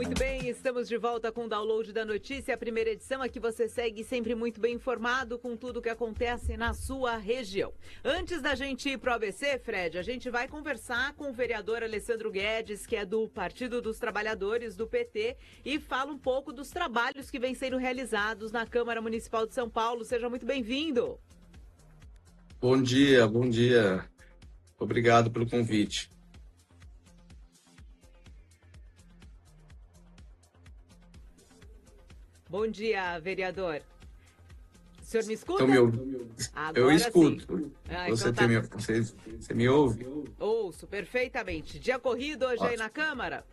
Muito bem, estamos de volta com o Download da Notícia, a primeira edição. Aqui você segue sempre muito bem informado com tudo o que acontece na sua região. Antes da gente ir para o ABC, Fred, a gente vai conversar com o vereador Alessandro Guedes, que é do Partido dos Trabalhadores, do PT, e fala um pouco dos trabalhos que vêm sendo realizados na Câmara Municipal de São Paulo. Seja muito bem-vindo. Bom dia, bom dia. Obrigado pelo convite. Bom dia, vereador. O senhor me escuta? Eu escuto. Sim. Você me ouve? Ouço perfeitamente. Dia corrido hoje aí na Câmara?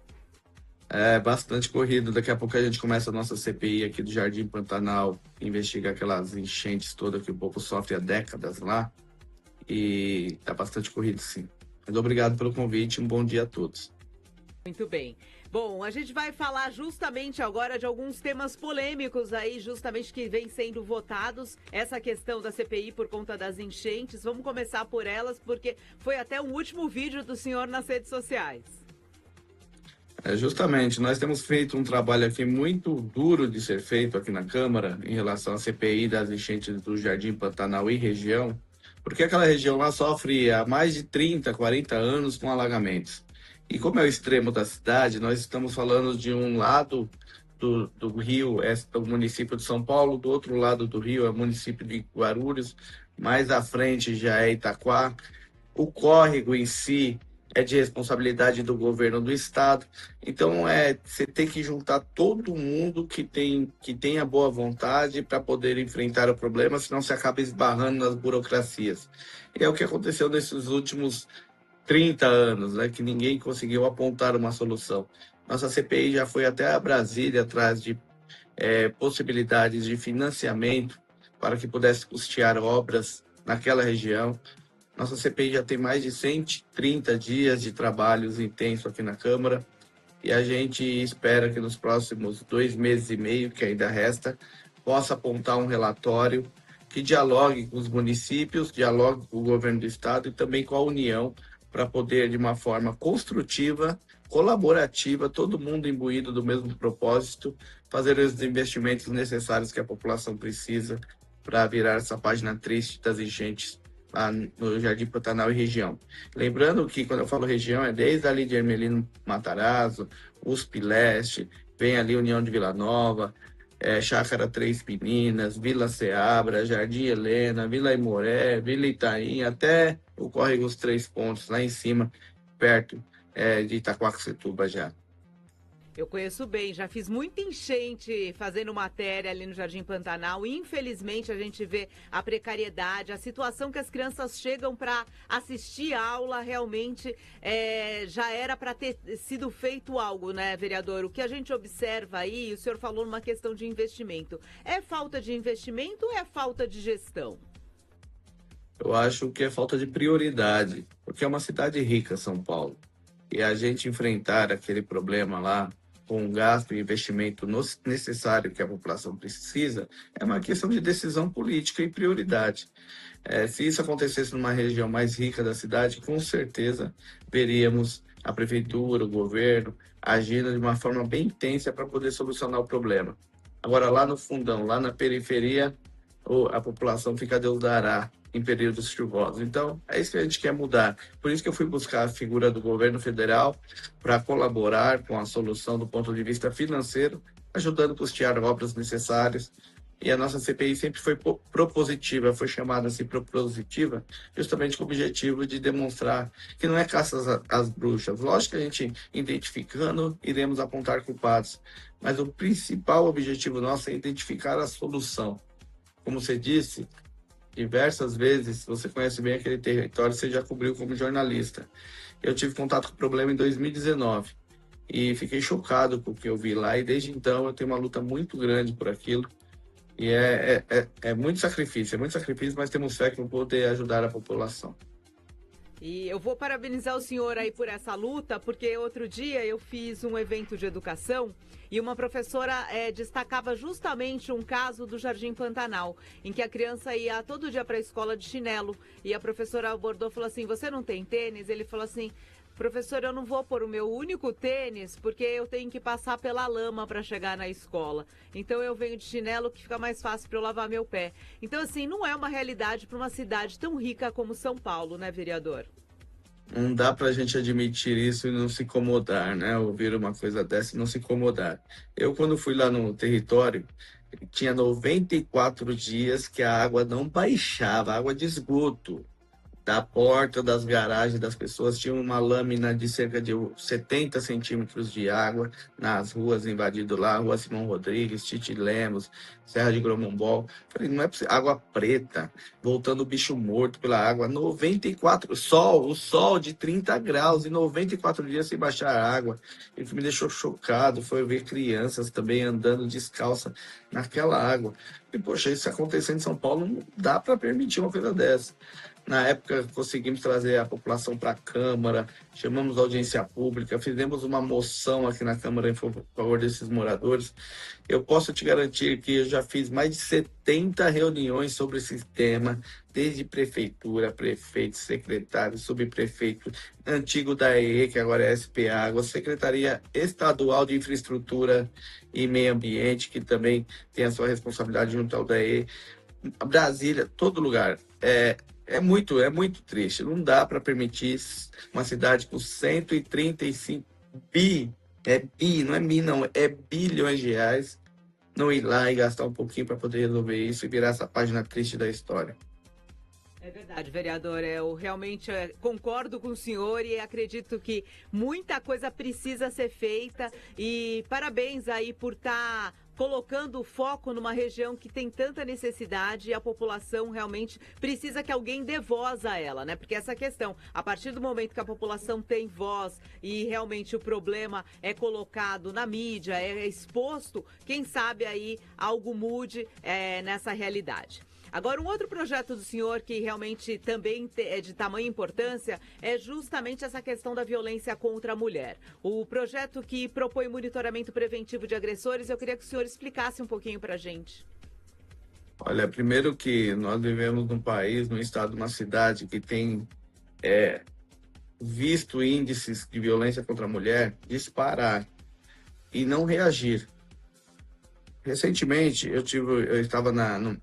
É bastante corrido. Daqui a pouco a gente começa a nossa CPI aqui do Jardim Pantanal, investiga aquelas enchentes todas que o povo sofre há décadas lá. E tá bastante corrido, sim. Mas obrigado pelo convite. Um bom dia a todos. Muito bem. Bom, a gente vai falar justamente agora de alguns temas polêmicos aí, justamente que vêm sendo votados. Essa questão da CPI por conta das enchentes. Vamos começar por elas, porque foi até o último vídeo do senhor nas redes sociais. Justamente, nós temos feito um trabalho aqui muito duro de ser feito aqui na Câmara em relação à CPI das enchentes do Jardim Pantanal e região, porque aquela região lá sofre há mais de 30, 40 anos com alagamentos. E como é o extremo da cidade, nós estamos falando de um lado do rio, é o município de São Paulo, do outro lado do rio é o município de Guarulhos, mais à frente já é Itaquá. O córrego em si é de responsabilidade do governo do estado. Então, você tem que juntar todo mundo que tenha boa vontade para poder enfrentar o problema, senão você acaba esbarrando nas burocracias. E é o que aconteceu nesses últimos 30 anos, né, que ninguém conseguiu apontar uma solução. Nossa CPI já foi até a Brasília atrás de possibilidades de financiamento para que pudesse custear obras naquela região. Nossa CPI já tem mais de 130 dias de trabalhos intensos aqui na Câmara e a gente espera que nos próximos 2 meses e meio, que ainda resta, possa apontar um relatório que dialogue com os municípios, dialogue com o governo do estado e também com a União, para poder, de uma forma construtiva, colaborativa, todo mundo imbuído do mesmo propósito, fazer os investimentos necessários que a população precisa para virar essa página triste das enchentes lá no Jardim Pantanal e região. Lembrando que, quando eu falo região, é desde ali de Ermelino Matarazzo, USP Leste, vem ali União de Vila Nova, Chácara Três Meninas, Vila Ceabra, Jardim Helena, Vila Aimoré, Vila Itaim, até o Córrego dos Três Pontos, lá em cima, perto de Itaquaquecetuba já. Eu conheço bem, já fiz muita enchente fazendo matéria ali no Jardim Pantanal. Infelizmente, a gente vê a precariedade, a situação que as crianças chegam para assistir a aula, realmente já era para ter sido feito algo, né, vereador? O que a gente observa aí, o senhor falou numa questão de investimento. É falta de investimento ou é falta de gestão? Eu acho que é falta de prioridade, porque é uma cidade rica, São Paulo. E a gente enfrentar aquele problema lá, com o gasto e investimento necessário que a população precisa, é uma questão de decisão política e prioridade. Se isso acontecesse numa região mais rica da cidade, com certeza veríamos a prefeitura, o governo, agindo de uma forma bem intensa para poder solucionar o problema. Agora, lá no fundão, lá na periferia, a população fica a Deus dará em períodos chuvosos. Então, é isso que a gente quer mudar. Por isso que eu fui buscar a figura do governo federal para colaborar com a solução do ponto de vista financeiro, ajudando a custear obras necessárias. E a nossa CPI sempre foi propositiva, foi chamada assim propositiva, justamente com o objetivo de demonstrar que não é caça às bruxas. Lógico que a gente, identificando, iremos apontar culpados, mas o principal objetivo nosso é identificar a solução. Como você disse, diversas vezes, você conhece bem aquele território, você já cobriu como jornalista. Eu tive contato com o problema em 2019 e fiquei chocado com o que eu vi lá, e desde então eu tenho uma luta muito grande por aquilo. E é muito sacrifício, mas temos fé que vamos poder ajudar a população. E eu vou parabenizar o senhor aí por essa luta, porque outro dia eu fiz um evento de educação e uma professora destacava justamente um caso do Jardim Pantanal, em que a criança ia todo dia para a escola de chinelo, e a professora abordou e falou assim: você não tem tênis? Ele falou assim: Professor, eu não vou pôr o meu único tênis porque eu tenho que passar pela lama para chegar na escola. Então eu venho de chinelo que fica mais fácil para eu lavar meu pé. Então, assim, não é uma realidade para uma cidade tão rica como São Paulo, né, vereador? Não dá para a gente admitir isso e não se incomodar, né? Ouvir uma coisa dessa e não se incomodar. Eu, quando fui lá no território, tinha 94 dias que a água não baixava, água de esgoto. Da porta das garagens das pessoas tinha uma lâmina de cerca de 70 centímetros de água nas ruas invadindo lá, Rua Simão Rodrigues, Tite Lemos, Serra de Gromombol. Falei, não é possível, água preta, voltando o bicho morto pela água, 94, o sol de 30 graus e 94 dias sem baixar a água. Isso me deixou chocado, foi ver crianças também andando descalça naquela água. E, poxa, isso acontecendo em São Paulo, não dá para permitir uma coisa dessa. Na época, conseguimos trazer a população para a Câmara, chamamos a audiência pública, fizemos uma moção aqui na Câmara em favor desses moradores. Eu posso te garantir que eu já fiz mais de 70 reuniões sobre esse tema, desde prefeitura, prefeito, secretário, subprefeito, antigo da EE, que agora é SP Água, Secretaria Estadual de Infraestrutura e Meio Ambiente, que também tem a sua responsabilidade junto ao DAE, Brasília, todo lugar. É muito triste. Não dá para permitir uma cidade com 135 não é bi, não, é bilhões de reais, não ir lá e gastar um pouquinho para poder resolver isso e virar essa página triste da história. É verdade, vereador. Eu realmente concordo com o senhor e acredito que muita coisa precisa ser feita. E parabéns aí por estar colocando o foco numa região que tem tanta necessidade e a população realmente precisa que alguém dê voz a ela, né? Porque essa questão, a partir do momento que a população tem voz e realmente o problema é colocado na mídia, é exposto, quem sabe aí algo mude nessa realidade. Agora, um outro projeto do senhor que realmente também é de tamanha importância é justamente essa questão da violência contra a mulher. O projeto que propõe monitoramento preventivo de agressores, eu queria que o senhor explicasse um pouquinho para a gente. Olha, primeiro que nós vivemos num país, num estado, numa cidade que tem visto índices de violência contra a mulher disparar e não reagir. Recentemente, eu estava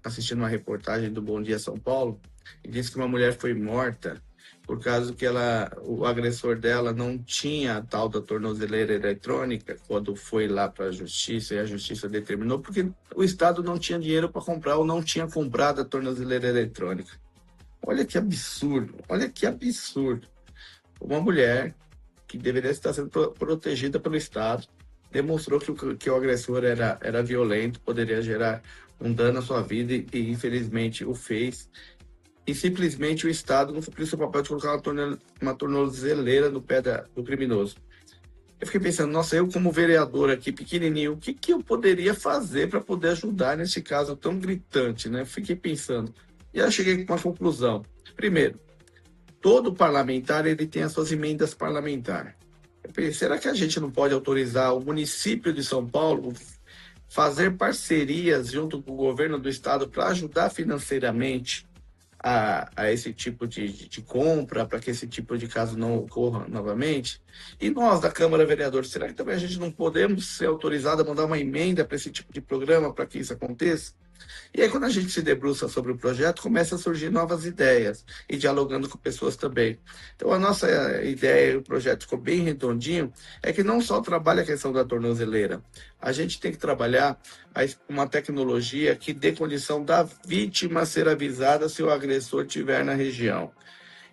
assistindo uma reportagem do Bom Dia São Paulo e disse que uma mulher foi morta por causa que o agressor dela não tinha a tal da tornozeleira eletrônica quando foi lá para a justiça e a justiça determinou porque o Estado não tinha dinheiro para comprar ou não tinha comprado a tornozeleira eletrônica. Olha que absurdo, olha que absurdo. Uma mulher que deveria estar sendo protegida pelo Estado demonstrou que o agressor era violento, poderia gerar um dano à sua vida e infelizmente o fez. E simplesmente o Estado não cumpriu seu papel de colocar uma tornozeleira no pé do criminoso. Eu fiquei pensando, nossa, eu como vereador aqui, pequenininho, o que eu poderia fazer para poder ajudar nesse caso tão gritante, né? Fiquei pensando. E aí eu cheguei com uma conclusão. Primeiro, todo parlamentar ele tem as suas emendas parlamentares. Será que a gente não pode autorizar o município de São Paulo fazer parcerias junto com o governo do estado para ajudar financeiramente a esse tipo de compra, para que esse tipo de caso não ocorra novamente? E nós, da Câmara Vereador, será que também a gente não podemos ser autorizados a mandar uma emenda para esse tipo de programa para que isso aconteça? E aí, quando a gente se debruça sobre o projeto, começa a surgir novas ideias e dialogando com pessoas também. Então, a nossa ideia, o projeto ficou bem redondinho, é que não só trabalha a questão da tornozeleira, a gente tem que trabalhar uma tecnologia que dê condição da vítima ser avisada se o agressor estiver na região.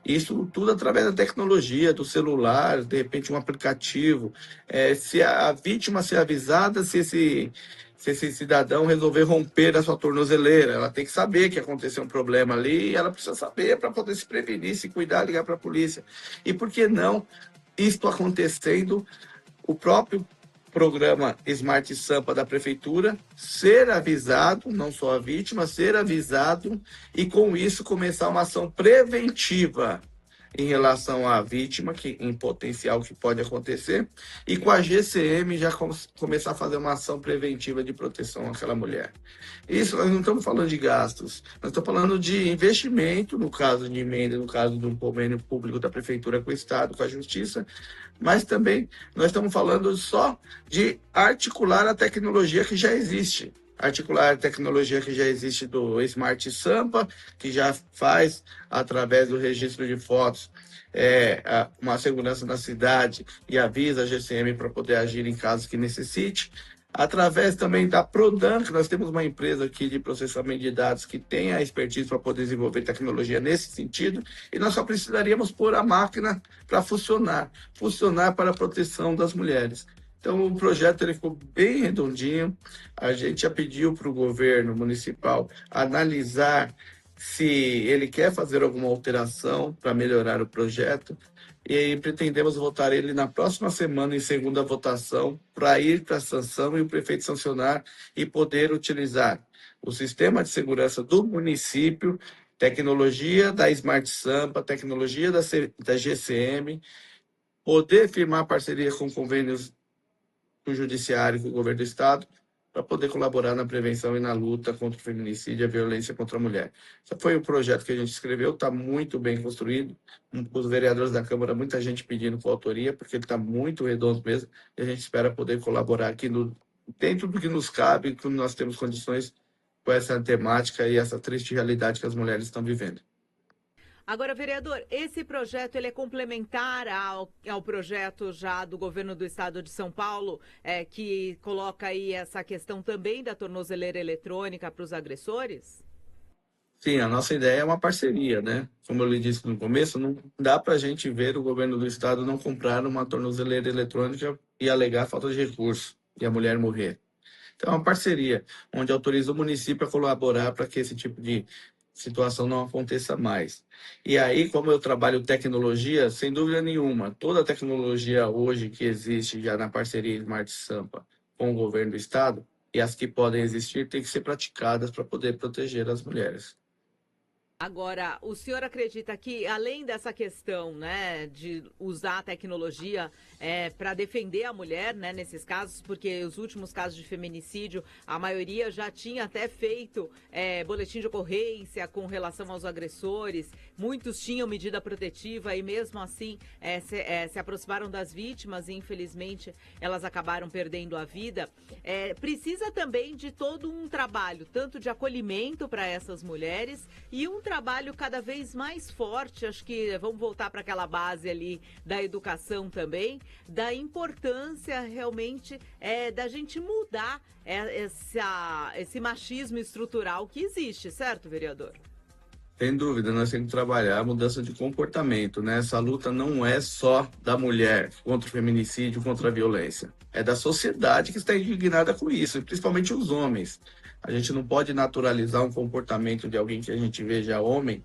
Isso tudo através da tecnologia, do celular, de repente um aplicativo. Se a vítima ser avisada, se esse cidadão resolver romper a sua tornozeleira, ela tem que saber que aconteceu um problema ali e ela precisa saber para poder se prevenir, se cuidar, ligar para a polícia. E por que não isto acontecendo, o próprio programa Smart Sampa da Prefeitura ser avisado, não só a vítima, ser avisado e com isso começar uma ação preventiva em relação à vítima, que em potencial que pode acontecer, e com a GCM já começar a fazer uma ação preventiva de proteção àquela mulher. Isso, nós não estamos falando de gastos, nós estamos falando de investimento, no caso de emenda, no caso de um convênio público da Prefeitura com o Estado, com a Justiça, mas também nós estamos falando só de articular a tecnologia que já existe. Articular a tecnologia que já existe do Smart Sampa, que já faz, através do registro de fotos, uma segurança na cidade e avisa a GCM para poder agir em casos que necessite. Através também da Prodan, que nós temos uma empresa aqui de processamento de dados que tem a expertise para poder desenvolver tecnologia nesse sentido, e nós só precisaríamos pôr a máquina para funcionar para a proteção das mulheres. Então, o projeto ele ficou bem redondinho. A gente já pediu para o governo municipal analisar se ele quer fazer alguma alteração para melhorar o projeto. E aí pretendemos votar ele na próxima semana em segunda votação para ir para a sanção e o prefeito sancionar e poder utilizar o sistema de segurança do município, tecnologia da Smart Sampa, tecnologia da GCM, poder firmar parceria com convênios com o Judiciário e com o Governo do Estado, para poder colaborar na prevenção e na luta contra o feminicídio e a violência contra a mulher. Esse foi o projeto que a gente escreveu, está muito bem construído. Os vereadores da Câmara, muita gente pedindo coautoria, porque ele está muito redondo mesmo, e a gente espera poder colaborar aqui dentro do que nos cabe, quando nós temos condições com essa temática e essa triste realidade que as mulheres estão vivendo. Agora, vereador, esse projeto ele é complementar ao projeto já do governo do estado de São Paulo, que coloca aí essa questão também da tornozeleira eletrônica para os agressores? Sim, a nossa ideia é uma parceria, né? Como eu lhe disse no começo, não dá para a gente ver o governo do estado não comprar uma tornozeleira eletrônica e alegar falta de recurso e a mulher morrer. Então, é uma parceria, onde autoriza o município a colaborar para que esse tipo de situação não aconteça mais. E aí, como eu trabalho tecnologia, sem dúvida nenhuma, toda a tecnologia hoje que existe já na parceria Smart Sampa com o governo do estado, e as que podem existir, têm que ser praticadas para poder proteger as mulheres. Agora, o senhor acredita que, além dessa questão, né, de usar a tecnologia para defender a mulher, né, nesses casos, porque os últimos casos de feminicídio, a maioria já tinha até feito boletim de ocorrência com relação aos agressores, muitos tinham medida protetiva e mesmo assim se aproximaram das vítimas e, infelizmente, elas acabaram perdendo a vida. Precisa também de todo um trabalho, tanto de acolhimento para essas mulheres e um trabalho cada vez mais forte, acho que vamos voltar para aquela base ali da educação também, da importância realmente da gente mudar esse machismo estrutural que existe, certo, vereador? Sem dúvida, nós temos que trabalhar a mudança de comportamento, né? Essa luta não é só da mulher contra o feminicídio, contra a violência. É da sociedade que está indignada com isso, principalmente os homens. A gente não pode naturalizar um comportamento de alguém que a gente veja homem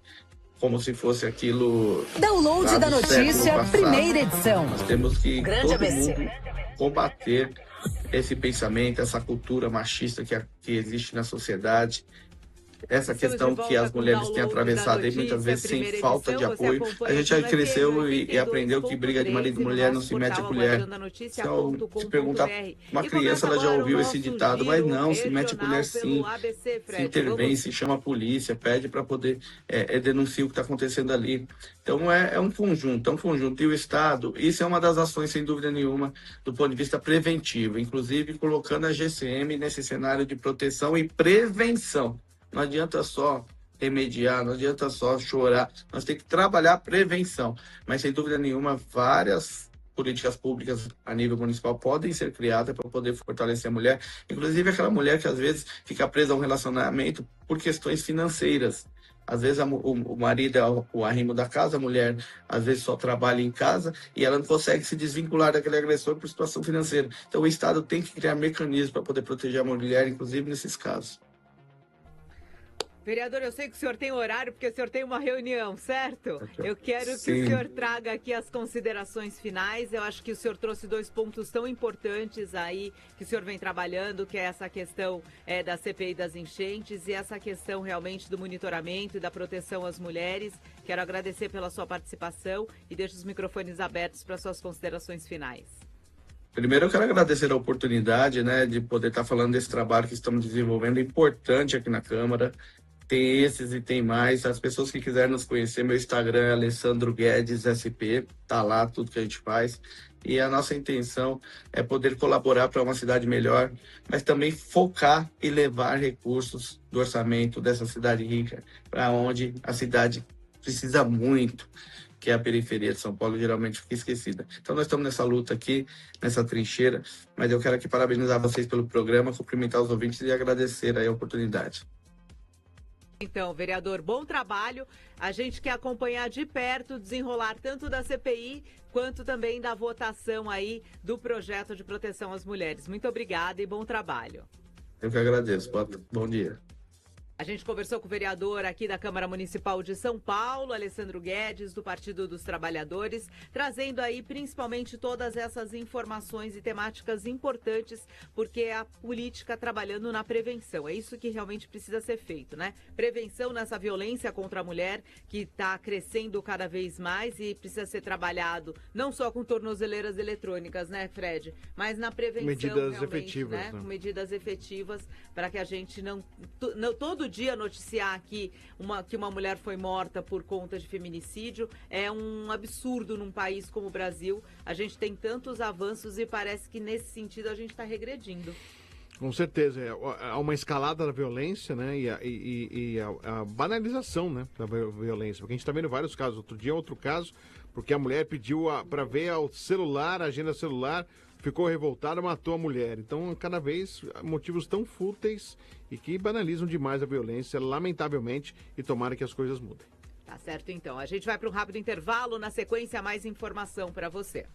como se fosse aquilo... Download da notícia, primeira edição. Nós temos que Grande todo ABC. mundo combater esse pensamento, essa cultura machista que existe na sociedade. Essa questão que as mulheres têm atravessado e muitas vezes sem falta de apoio. A gente já cresceu e aprendeu que briga de marido e mulher não se mete a colher. Então, se perguntar uma criança, ela já ouviu esse ditado, mas não, se mete a colher sim, se intervém, se chama a polícia, pede para poder denunciar o que está acontecendo ali. Então, é um conjunto. E o Estado, isso é uma das ações, sem dúvida nenhuma, do ponto de vista preventivo, inclusive colocando a GCM nesse cenário de proteção e prevenção. Não adianta só remediar, não adianta só chorar, nós temos que trabalhar a prevenção. Mas, sem dúvida nenhuma, várias políticas públicas a nível municipal podem ser criadas para poder fortalecer a mulher, inclusive aquela mulher que às vezes fica presa a um relacionamento por questões financeiras. Às vezes o marido é o arrimo da casa, a mulher às vezes só trabalha em casa e ela não consegue se desvincular daquele agressor por situação financeira. Então o Estado tem que criar mecanismos para poder proteger a mulher, inclusive nesses casos. Vereador, eu sei que o senhor tem horário, porque o senhor tem uma reunião, certo? Eu quero que o senhor traga aqui as considerações finais. Eu acho que o senhor trouxe 2 pontos tão importantes aí que o senhor vem trabalhando, que é essa questão da CPI das enchentes e essa questão realmente do monitoramento e da proteção às mulheres. Quero agradecer pela sua participação e deixo os microfones abertos para suas considerações finais. Primeiro, eu quero agradecer a oportunidade, né, de poder estar falando desse trabalho que estamos desenvolvendo, importante aqui na Câmara. Tem esses e tem mais. As pessoas que quiserem nos conhecer, meu Instagram é Alessandro Guedes SP, tá lá tudo que a gente faz. E a nossa intenção é poder colaborar para uma cidade melhor, mas também focar e levar recursos do orçamento dessa cidade rica para onde a cidade precisa muito, que é a periferia de São Paulo, geralmente fica esquecida. Então nós estamos nessa luta aqui, nessa trincheira, mas eu quero aqui parabenizar vocês pelo programa, cumprimentar os ouvintes e agradecer aí a oportunidade. Então, vereador, bom trabalho. A gente quer acompanhar de perto o desenrolar tanto da CPI quanto também da votação aí do projeto de proteção às mulheres. Muito obrigada e bom trabalho. Eu que agradeço. Bom dia. A gente conversou com o vereador aqui da Câmara Municipal de São Paulo, Alessandro Guedes, do Partido dos Trabalhadores, trazendo aí principalmente todas essas informações e temáticas importantes, porque é a política trabalhando na prevenção. É isso que realmente precisa ser feito, né? Prevenção nessa violência contra a mulher, que está crescendo cada vez mais e precisa ser trabalhado não só com tornozeleiras eletrônicas, né, Fred? Mas na prevenção, medidas efetivas, né? Né? Com medidas efetivas para que a gente não todo dia noticiar aqui que uma mulher foi morta por conta de feminicídio é um absurdo num país como o Brasil. A gente tem tantos avanços e parece que nesse sentido a gente está regredindo. Com certeza. Há uma escalada da violência, né? E a banalização, né, da violência. Porque a gente está vendo vários casos. Outro dia, outro caso, porque a mulher pediu para ver o celular, a agenda celular, ficou revoltada, matou a mulher. Então, cada vez, motivos tão fúteis e que banalizam demais a violência, lamentavelmente, e tomara que as coisas mudem. Tá certo, então. A gente vai para um rápido intervalo. Na sequência, mais informação para você.